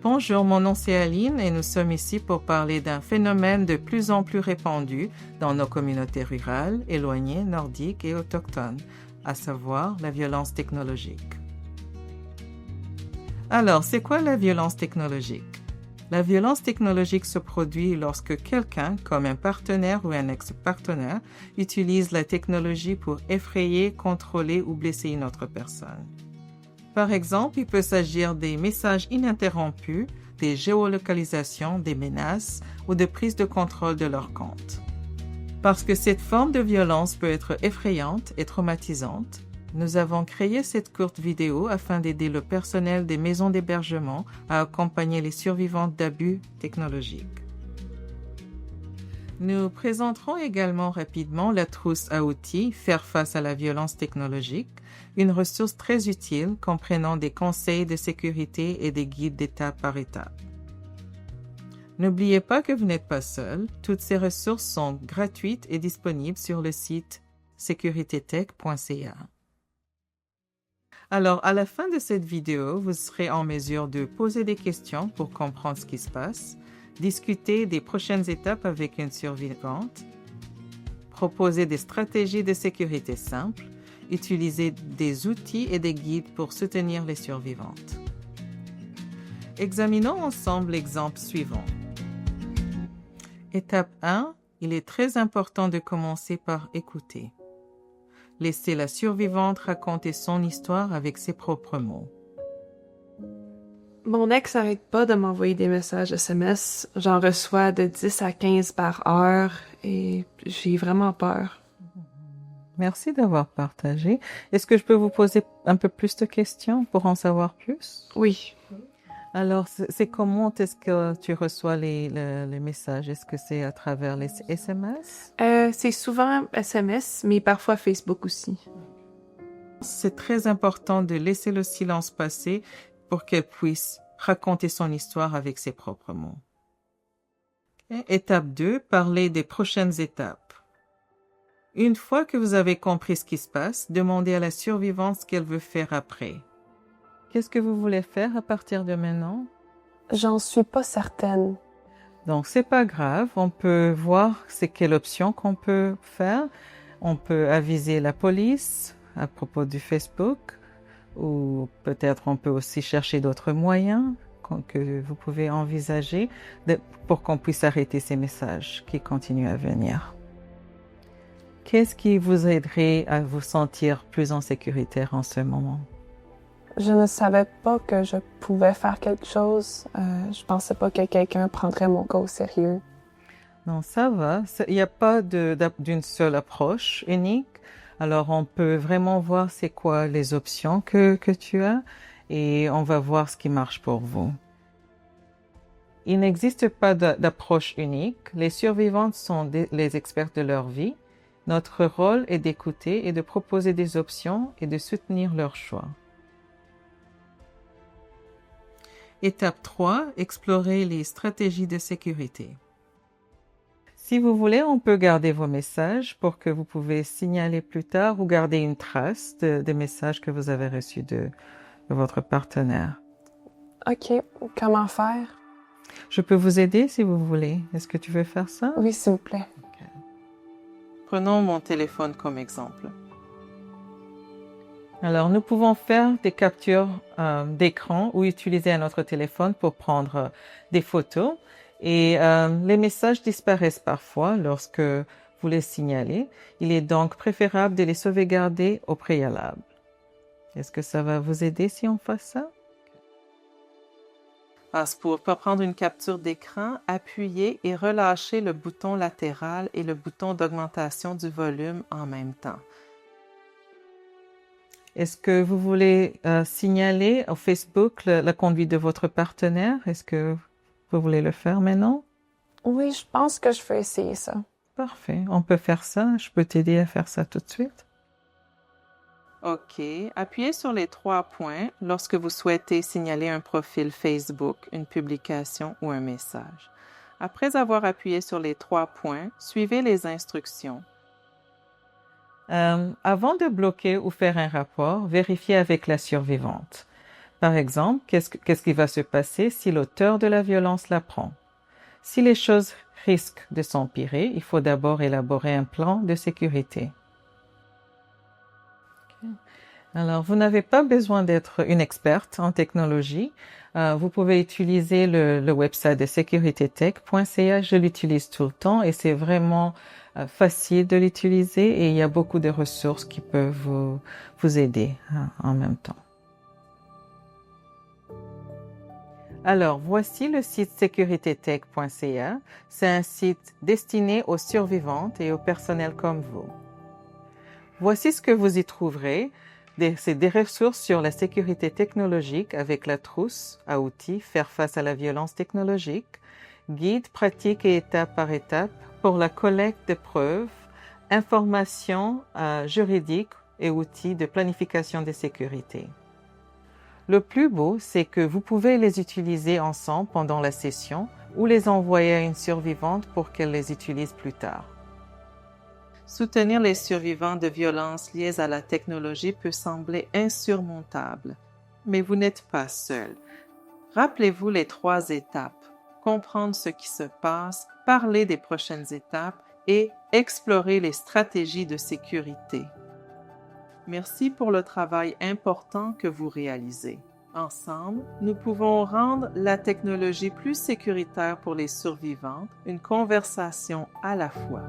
Bonjour, mon nom c'est Aline et nous sommes ici pour parler d'un phénomène de plus en plus répandu dans nos communautés rurales, éloignées, nordiques et autochtones, à savoir la violence technologique. Alors, c'est quoi la violence technologique? La violence technologique se produit lorsque quelqu'un, comme un partenaire ou un ex-partenaire, utilise la technologie pour effrayer, contrôler ou blesser une autre personne. Par exemple, il peut s'agir des messages ininterrompus, des géolocalisations, des menaces ou de prise de contrôle de leur compte. Parce que cette forme de violence peut être effrayante et traumatisante, nous avons créé cette courte vidéo afin d'aider le personnel des maisons d'hébergement à accompagner les survivantes d'abus technologiques. Nous présenterons également rapidement la trousse à outils Faire face à la violence technologique, une ressource très utile comprenant des conseils de sécurité et des guides d'étape par étape. N'oubliez pas que vous n'êtes pas seul, toutes ces ressources sont gratuites et disponibles sur le site sécuritétech.ca. Alors, à la fin de cette vidéo, vous serez en mesure de poser des questions pour comprendre ce qui se passe, discuter des prochaines étapes avec une survivante, proposer des stratégies de sécurité simples, utiliser des outils et des guides pour soutenir les survivantes. Examinons ensemble l'exemple suivant. Étape 1, il est très important de commencer par écouter. Laissez la survivante raconter son histoire avec ses propres mots. Mon ex n'arrête pas de m'envoyer des messages SMS. J'en reçois de 10 à 15 par heure et j'ai vraiment peur. Merci d'avoir partagé. Est-ce que je peux vous poser un peu plus de questions pour en savoir plus? Oui. Alors, c'est comment est-ce que tu reçois les messages? Est-ce que c'est à travers les SMS? C'est souvent SMS, mais parfois Facebook aussi. C'est très important de laisser le silence passer pour qu'elle puisse raconter son histoire avec ses propres mots. Okay. Étape 2, parler des prochaines étapes. Une fois que vous avez compris ce qui se passe, demandez à la survivante ce qu'elle veut faire après. Qu'est-ce que vous voulez faire à partir de maintenant? J'en suis pas certaine. Donc, c'est pas grave. On peut voir c'est quelle option qu'on peut faire. On peut aviser la police à propos du Facebook ou peut-être on peut aussi chercher d'autres moyens que vous pouvez envisager pour qu'on puisse arrêter ces messages qui continuent à venir. Qu'est-ce qui vous aiderait à vous sentir plus en sécurité en ce moment? Je ne savais pas que je pouvais faire quelque chose. Je pensais pas que quelqu'un prendrait mon cas au sérieux. Non, ça va. Il n'y a pas d'une seule approche unique. Alors, on peut vraiment voir c'est quoi les options que tu as et on va voir ce qui marche pour vous. Il n'existe pas d'approche unique. Les survivantes sont les experts de leur vie. Notre rôle est d'écouter et de proposer des options et de soutenir leur choix. Étape 3, explorer les stratégies de sécurité. Si vous voulez, on peut garder vos messages pour que vous pouvez signaler plus tard ou garder une trace des messages que vous avez reçus de votre partenaire. OK. Comment faire? Je peux vous aider si vous voulez. Est-ce que tu veux faire ça? Oui, s'il vous plaît. Okay. Prenons mon téléphone comme exemple. Alors, nous pouvons faire des captures d'écran ou utiliser un autre téléphone pour prendre des photos. Et les messages disparaissent parfois lorsque vous les signalez. Il est donc préférable de les sauvegarder au préalable. Est-ce que ça va vous aider si on fait ça? Pour prendre une capture d'écran, appuyez et relâchez le bouton latéral et le bouton d'augmentation du volume en même temps. Est-ce que vous voulez signaler au Facebook la conduite de votre partenaire? Est-ce que vous voulez le faire maintenant? Oui, je pense que je vais essayer ça. Parfait, on peut faire ça. Je peux t'aider à faire ça tout de suite. OK. Appuyez sur les 3 points lorsque vous souhaitez signaler un profil Facebook, une publication ou un message. Après avoir appuyé sur les 3 points, suivez les instructions. Avant de bloquer ou faire un rapport, vérifiez avec la survivante. Par exemple, qu'est-ce qui va se passer si l'auteur de la violence l'apprend? Si les choses risquent de s'empirer, il faut d'abord élaborer un plan de sécurité. Alors, vous n'avez pas besoin d'être une experte en technologie. Vous pouvez utiliser le website de securitytech.ca. Je l'utilise tout le temps et c'est vraiment facile de l'utiliser et il y a beaucoup de ressources qui peuvent vous aider en même temps. Alors, voici le site securitytech.ca. C'est un site destiné aux survivantes et au personnel comme vous. Voici ce que vous y trouverez. C'est des ressources sur la sécurité technologique avec la trousse à outils Faire face à la violence technologique, guide pratique et étape par étape pour la collecte de preuves, informations juridiques et outils de planification de sécurité. Le plus beau, c'est que vous pouvez les utiliser ensemble pendant la session ou les envoyer à une survivante pour qu'elle les utilise plus tard. Soutenir les survivants de violences liées à la technologie peut sembler insurmontable, mais vous n'êtes pas seul. Rappelez-vous les 3 étapes: comprendre ce qui se passe, parler des prochaines étapes et explorer les stratégies de sécurité. Merci pour le travail important que vous réalisez. Ensemble, nous pouvons rendre la technologie plus sécuritaire pour les survivantes, une conversation à la fois.